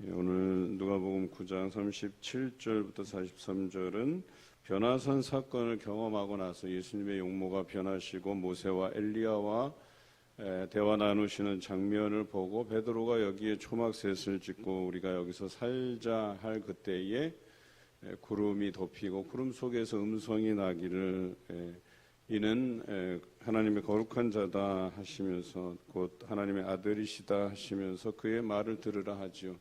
오늘 누가복음 9장 37절부터 43절은 변화산 사건을 경험하고 나서 예수님의 용모가 변하시고 모세와 엘리야와 대화 나누시는 장면을 보고 베드로가 여기에 초막셋을 짓고 우리가 여기서 살자 할 그때에 구름이 덮이고 구름 속에서 음성이 나기를 이는 하나님의 거룩한 자다 하시면서 곧 하나님의 아들이시다 하시면서 그의 말을 들으라 하지요.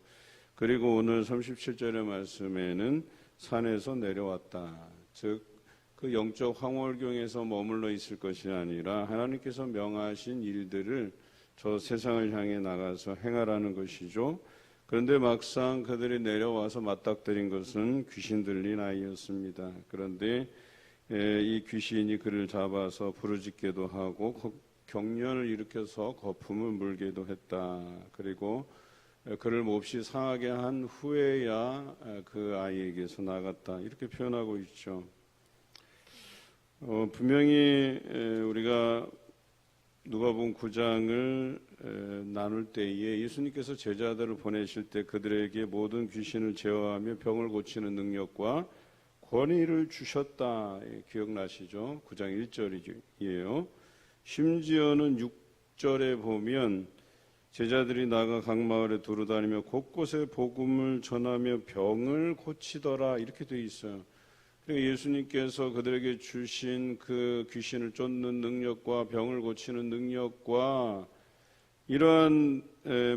그리고 오늘 37절의 말씀에는 산에서 내려왔다. 즉 그 영적 황홀경에서 머물러 있을 것이 아니라 하나님께서 명하신 일들을 저 세상을 향해 나가서 행하라는 것이죠. 그런데 막상 그들이 내려와서 맞닥뜨린 것은 귀신 들린 아이였습니다. 그런데 이 귀신이 그를 잡아서 부르짖게도 하고 경련을 일으켜서 거품을 물게도 했다. 그리고 그를 몹시 상하게 한 후에야 그 아이에게서 나갔다. 이렇게 표현하고 있죠. 분명히 우리가 누가복음 9장을 나눌 때에 예수님께서 제자들을 보내실 때 그들에게 모든 귀신을 제어하며 병을 고치는 능력과 권위를 주셨다. 기억나시죠? 9장 1절이에요. 심지어는 6절에 보면 제자들이 나가 각 마을에 두루다니며 곳곳에 복음을 전하며 병을 고치더라. 이렇게 되어 있어요. 그리고 예수님께서 그들에게 주신 그 귀신을 쫓는 능력과 병을 고치는 능력과 이러한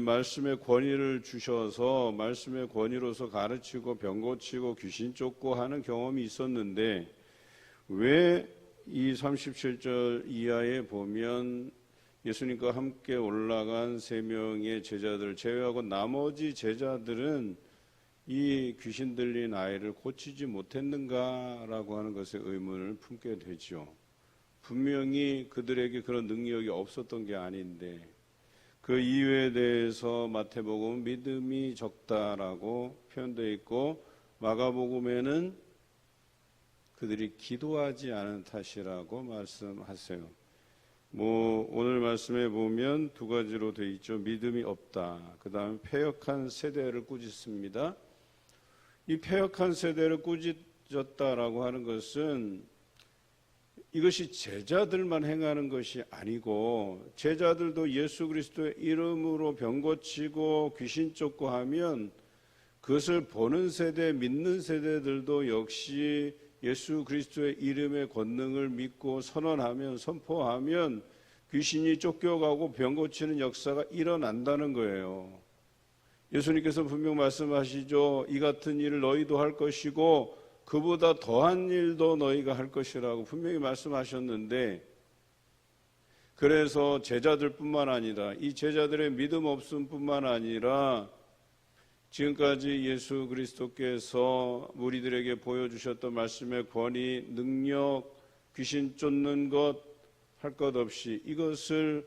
말씀의 권위를 주셔서 말씀의 권위로서 가르치고 병 고치고 귀신 쫓고 하는 경험이 있었는데 왜 이 37절 이하에 보면 예수님과 함께 올라간 3명의 제자들을 제외하고 나머지 제자들은 이 귀신 들린 아이를 고치지 못했는가라고 하는 것에 의문을 품게 되죠. 분명히 그들에게 그런 능력이 없었던 게 아닌데 그 이유에 대해서 마태복음은 믿음이 적다라고 표현되어 있고 마가복음에는 그들이 기도하지 않은 탓이라고 말씀하세요. 오늘 말씀에 보면 두 가지로 되어 있죠. 믿음이 없다. 그 다음에 패역한 세대를 꾸짖습니다. 이 패역한 세대를 꾸짖었다라고 하는 것은 이것이 제자들만 행하는 것이 아니고 제자들도 예수 그리스도의 이름으로 병 고치고 귀신 쫓고 하면 그것을 보는 세대, 믿는 세대들도 역시 예수 그리스도의 이름의 권능을 믿고 선언하면 선포하면 귀신이 쫓겨가고 병 고치는 역사가 일어난다는 거예요. 예수님께서 분명 말씀하시죠. 이 같은 일을 너희도 할 것이고 그보다 더한 일도 너희가 할 것이라고 분명히 말씀하셨는데 그래서 제자들뿐만 아니라 이 제자들의 믿음 없음뿐만 아니라 지금까지 예수 그리스도께서 무리들에게 보여주셨던 말씀의 권위, 능력, 귀신 쫓는 것 할 것 없이 이것을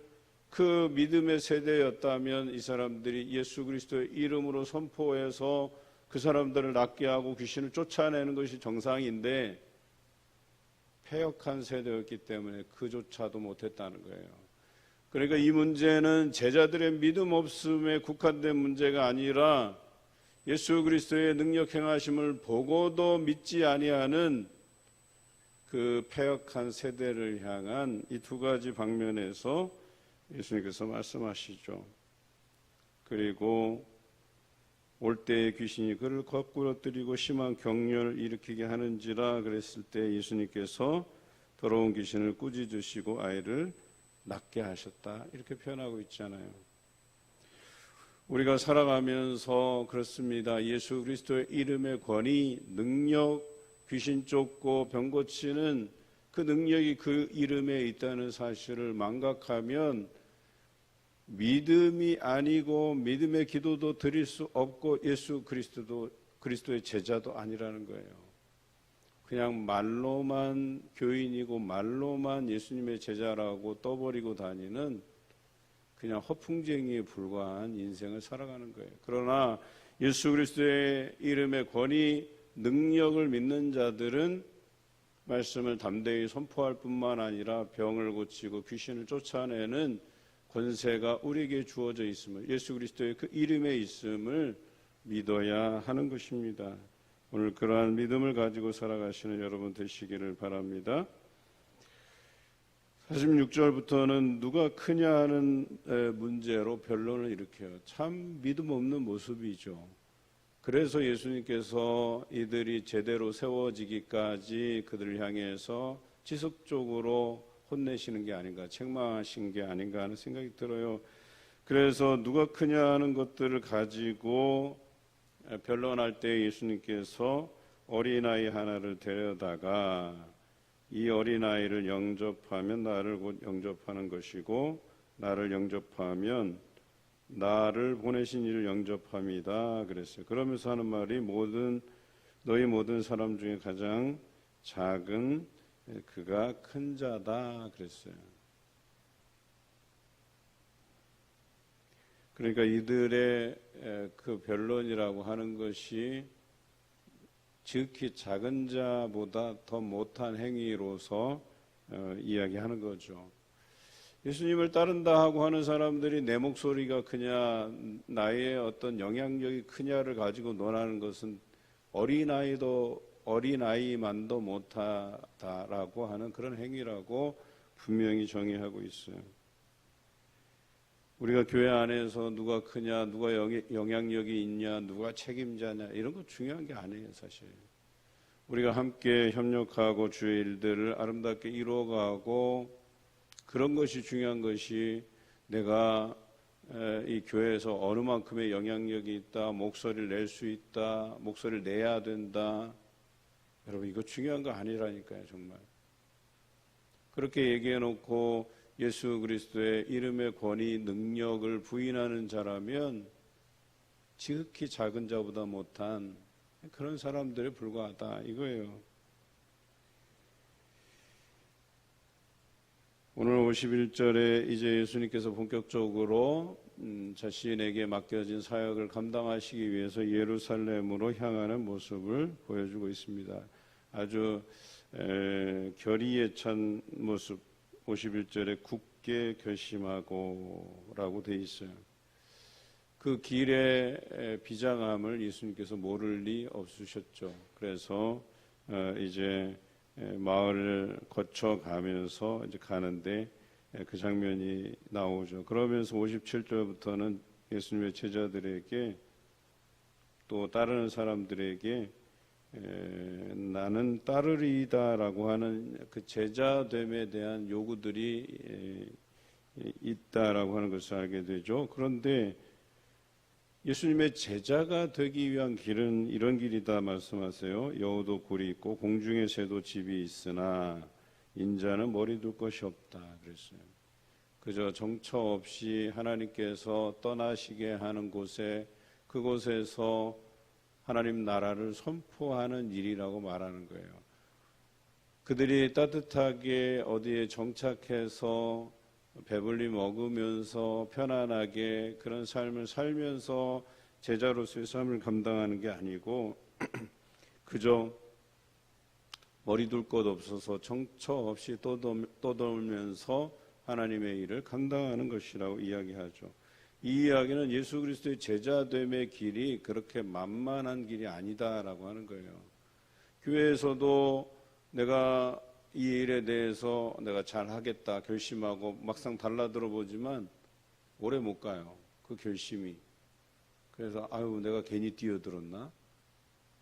그 믿음의 세대였다면 이 사람들이 예수 그리스도의 이름으로 선포해서 그 사람들을 낫게 하고 귀신을 쫓아내는 것이 정상인데 패역한 세대였기 때문에 그조차도 못했다는 거예요. 그러니까 이 문제는 제자들의 믿음 없음에 국한된 문제가 아니라 예수 그리스도의 능력 행하심을 보고도 믿지 아니하는 그 패역한 세대를 향한 이 두 가지 방면에서 예수님께서 말씀하시죠. 그리고 올 때의 귀신이 그를 거꾸러뜨리고 심한 경련을 일으키게 하는지라 그랬을 때 예수님께서 더러운 귀신을 꾸짖으시고 아이를 낫게 하셨다. 이렇게 표현하고 있잖아요. 우리가 살아가면서 그렇습니다. 예수 그리스도의 이름의 권위, 능력, 귀신 쫓고 병 고치는 그 능력이 그 이름에 있다는 사실을 망각하면 믿음이 아니고 믿음의 기도도 드릴 수 없고 예수 그리스도의 제자도 아니라는 거예요. 그냥 말로만 교인이고 말로만 예수님의 제자라고 떠버리고 다니는 그냥 허풍쟁이에 불과한 인생을 살아가는 거예요. 그러나 예수 그리스도의 이름의 권위, 능력을 믿는 자들은 말씀을 담대히 선포할 뿐만 아니라 병을 고치고 귀신을 쫓아내는 권세가 우리에게 주어져 있음을 예수 그리스도의 그 이름에 있음을 믿어야 하는 것입니다. 오늘 그러한 믿음을 가지고 살아가시는 여러분 되시기를 바랍니다. 46절부터는 누가 크냐 하는 문제로 변론을 일으켜요. 참 믿음 없는 모습이죠. 그래서 예수님께서 이들이 제대로 세워지기까지 그들을 향해서 지속적으로 혼내시는 게 아닌가, 책망하신 게 아닌가 하는 생각이 들어요. 그래서 누가 크냐 하는 것들을 가지고 변론할 때 예수님께서 어린아이 하나를 데려다가 이 어린아이를 영접하면 나를 곧 영접하는 것이고 나를 영접하면 나를 보내신 이를 영접합니다 그랬어요. 그러면서 하는 말이 너희 모든 사람 중에 가장 작은 그가 큰 자다 그랬어요. 그러니까 이들의 그 변론이라고 하는 것이 지극히 작은 자보다 더 못한 행위로서 이야기하는 거죠. 예수님을 따른다 하고 하는 사람들이 내 목소리가 크냐 나의 어떤 영향력이 크냐를 가지고 논하는 것은 어린아이만도 못하다라고 하는 그런 행위라고 분명히 정의하고 있어요. 우리가 교회 안에서 누가 크냐, 누가 영향력이 있냐, 누가 책임자냐 이런 거 중요한 게 아니에요. 사실 우리가 함께 협력하고 주의 일들을 아름답게 이루어가고 그런 것이 중요한 것이 내가 이 교회에서 어느 만큼의 영향력이 있다, 목소리를 낼 수 있다, 목소리를 내야 된다. 여러분 이거 중요한 거 아니라니까요. 정말 그렇게 얘기해 놓고 예수 그리스도의 이름의 권위, 능력을 부인하는 자라면 지극히 작은 자보다 못한 그런 사람들에 불과하다 이거예요. 오늘 51절에 이제 예수님께서 본격적으로 자신에게 맡겨진 사역을 감당하시기 위해서 예루살렘으로 향하는 모습을 보여주고 있습니다. 아주 결의에 찬 모습 51절에 굳게 결심하고 라고 되어 있어요. 그 길의 비장함을 예수님께서 모를 리 없으셨죠. 그래서 이제 마을을 거쳐가면서 이제 가는데 그 장면이 나오죠. 그러면서 57절부터는 예수님의 제자들에게 또 따르는 사람들에게 나는 따르리이다라고 하는 그 제자됨에 대한 요구들이 있다라고 하는 것을 알게 되죠. 그런데 예수님의 제자가 되기 위한 길은 이런 길이다 말씀하세요. 여우도 굴이 있고 공중에 새도 집이 있으나 인자는 머리 둘 것이 없다 그랬어요. 그저 정처 없이 하나님께서 떠나시게 하는 곳에 그곳에서 하나님 나라를 선포하는 일이라고 말하는 거예요. 그들이 따뜻하게 어디에 정착해서 배불리 먹으면서 편안하게 그런 삶을 살면서 제자로서의 삶을 감당하는 게 아니고 그저 머리 둘 것 없어서 정처 없이 떠돌면서 하나님의 일을 감당하는 것이라고 이야기하죠. 이 이야기는 예수 그리스도의 제자됨의 길이 그렇게 만만한 길이 아니다라고 하는 거예요. 교회에서도 내가 이 일에 대해서 내가 잘하겠다 결심하고 막상 달라들어 보지만 오래 못 가요. 그 결심이. 그래서 내가 괜히 뛰어들었나?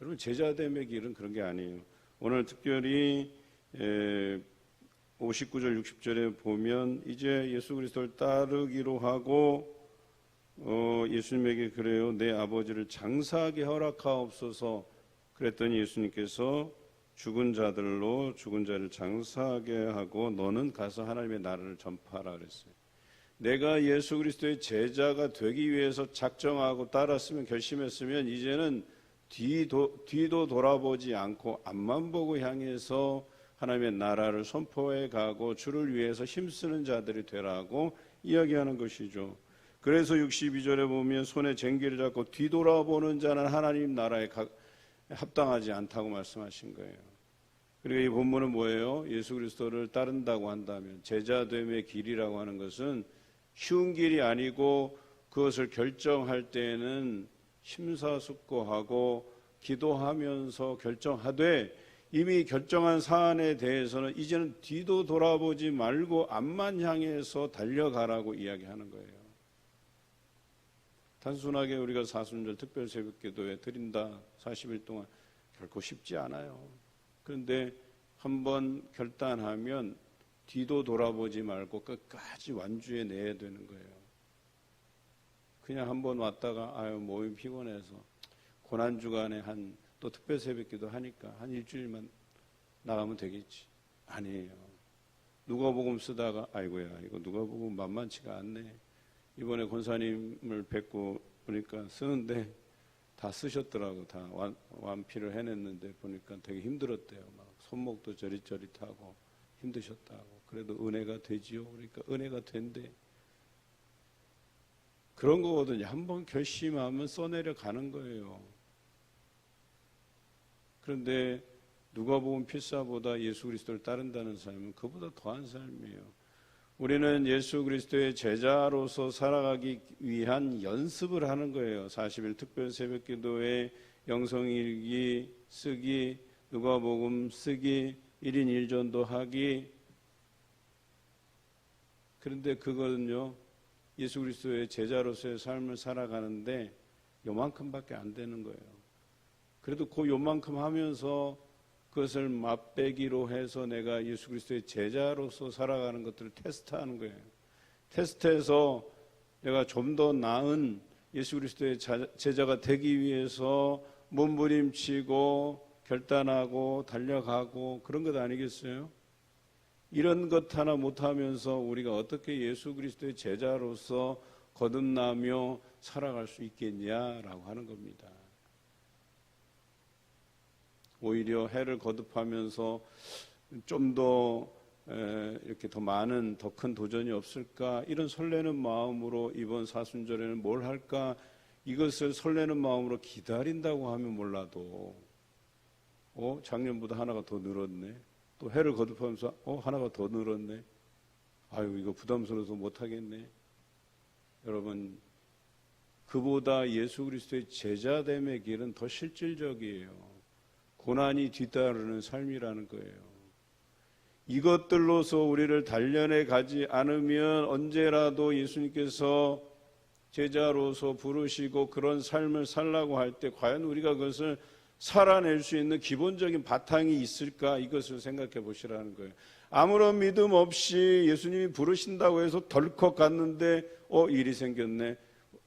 여러분 제자됨의 길은 그런 게 아니에요. 오늘 특별히 59절 60절에 보면 이제 예수 그리스도를 따르기로 하고 예수님에게 그래요. 내 아버지를 장사하게 허락하옵소서 그랬더니 예수님께서 죽은 자들로 죽은 자를 장사하게 하고 너는 가서 하나님의 나라를 전파하라 그랬어요. 내가 예수 그리스도의 제자가 되기 위해서 작정하고 따랐으면 결심했으면 이제는 뒤도 돌아보지 않고 앞만 보고 향해서 하나님의 나라를 선포해 가고 주를 위해서 힘쓰는 자들이 되라고 이야기하는 것이죠. 그래서 62절에 보면 손에 쟁기를 잡고 뒤돌아보는 자는 하나님 나라에 합당하지 않다고 말씀하신 거예요. 그리고 이 본문은 뭐예요? 예수 그리스도를 따른다고 한다면 제자됨의 길이라고 하는 것은 쉬운 길이 아니고 그것을 결정할 때에는 심사숙고하고 기도하면서 결정하되 이미 결정한 사안에 대해서는 이제는 뒤도 돌아보지 말고 앞만 향해서 달려가라고 이야기하는 거예요. 단순하게 우리가 사순절 특별 새벽기도에 드린다 40일 동안 결코 쉽지 않아요. 그런데 한번 결단하면 뒤도 돌아보지 말고 끝까지 완주해 내야 되는 거예요. 그냥 한번 왔다가 아유 몸이 피곤해서 고난주간에 또 특별 새벽기도 하니까 한 일주일만 나가면 되겠지. 아니에요. 누가복음 쓰다가 아이고야 이거 누가복음 만만치가 않네. 이번에 권사님을 뵙고 보니까 쓰는데 다 쓰셨더라고. 다 완피를 해냈는데 보니까 되게 힘들었대요. 막 손목도 저릿저릿하고 힘드셨다고. 그래도 은혜가 되지요. 그러니까 은혜가 된대. 그런 거거든요. 한번 결심하면 써내려 가는 거예요. 그런데 누가복음 필사보다 예수 그리스도를 따른다는 삶은 그보다 더한 삶이에요. 우리는 예수 그리스도의 제자로서 살아가기 위한 연습을 하는 거예요. 40일 특별 새벽기도에 영성일기 쓰기, 누가복음 쓰기, 1인 1전도 하기. 그런데 그거는요, 예수 그리스도의 제자로서의 삶을 살아가는데 요만큼밖에 안 되는 거예요. 그래도 그 요만큼 하면서 그것을 맛배기로 해서 내가 예수 그리스도의 제자로서 살아가는 것들을 테스트하는 거예요. 테스트해서 내가 좀 더 나은 예수 그리스도의 제자가 되기 위해서 몸부림치고 결단하고 달려가고 그런 것 아니겠어요? 이런 것 하나 못하면서 우리가 어떻게 예수 그리스도의 제자로서 거듭나며 살아갈 수 있겠냐라고 하는 겁니다. 오히려 해를 거듭하면서 좀 더 이렇게 더 많은 더 큰 도전이 없을까 이런 설레는 마음으로 이번 사순절에는 뭘 할까 이것을 설레는 마음으로 기다린다고 하면 몰라도 작년보다 하나가 더 늘었네. 또 해를 거듭하면서 하나가 더 늘었네. 아유 이거 부담스러워서 못하겠네. 여러분 그보다 예수 그리스도의 제자됨의 길은 더 실질적이에요. 고난이 뒤따르는 삶이라는 거예요. 이것들로서 우리를 단련해 가지 않으면 언제라도 예수님께서 제자로서 부르시고 그런 삶을 살라고 할 때 과연 우리가 그것을 살아낼 수 있는 기본적인 바탕이 있을까 이것을 생각해 보시라는 거예요. 아무런 믿음 없이 예수님이 부르신다고 해서 덜컥 갔는데 일이 생겼네.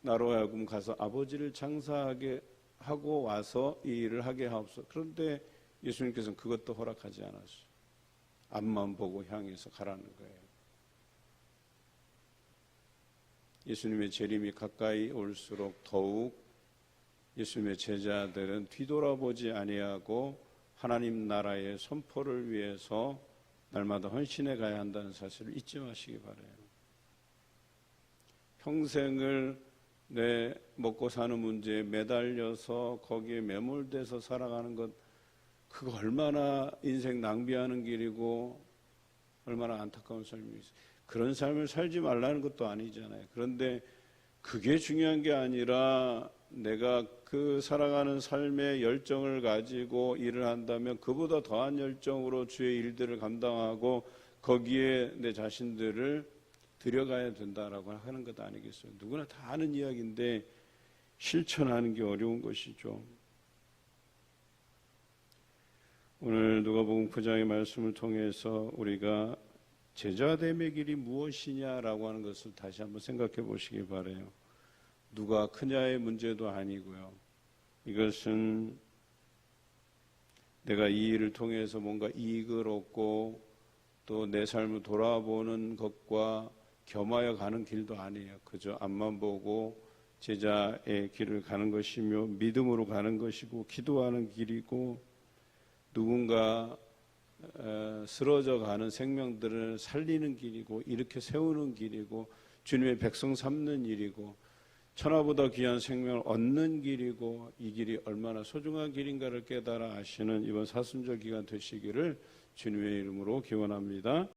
나로 하여금 가서 아버지를 장사하게 하고 와서 이 일을 하게 하옵소서. 그런데 예수님께서는 그것도 허락하지 않았어요. 앞만 보고 향해서 가라는 거예요. 예수님의 재림이 가까이 올수록 더욱 예수님의 제자들은 뒤돌아보지 아니하고 하나님 나라의 선포를 위해서 날마다 헌신해 가야 한다는 사실을 잊지 마시기 바라요. 평생을 내 먹고 사는 문제에 매달려서 거기에 매몰돼서 살아가는 것 그거 얼마나 인생 낭비하는 길이고 얼마나 안타까운 삶이겠어요. 그런 삶을 살지 말라는 것도 아니잖아요. 그런데 그게 중요한 게 아니라 내가 그 살아가는 삶의 열정을 가지고 일을 한다면 그보다 더한 열정으로 주의 일들을 감당하고 거기에 내 자신들을 들여가야 된다라고 하는 것 아니겠어요? 누구나 다 아는 이야기인데 실천하는 게 어려운 것이죠. 오늘 누가복음 9장의 말씀을 통해서 우리가 제자됨의 길이 무엇이냐라고 하는 것을 다시 한번 생각해 보시기 바라요. 누가 크냐의 문제도 아니고요. 이것은 내가 이 일을 통해서 뭔가 이익을 얻고 또 내 삶을 돌아보는 것과 겸하여 가는 길도 아니에요. 그저 앞만 보고 제자의 길을 가는 것이며 믿음으로 가는 것이고 기도하는 길이고 누군가 쓰러져 가는 생명들을 살리는 길이고 이렇게 세우는 길이고 주님의 백성 삼는 일이고 천하보다 귀한 생명을 얻는 길이고 이 길이 얼마나 소중한 길인가를 깨달아 아시는 이번 사순절 기간 되시기를 주님의 이름으로 기원합니다.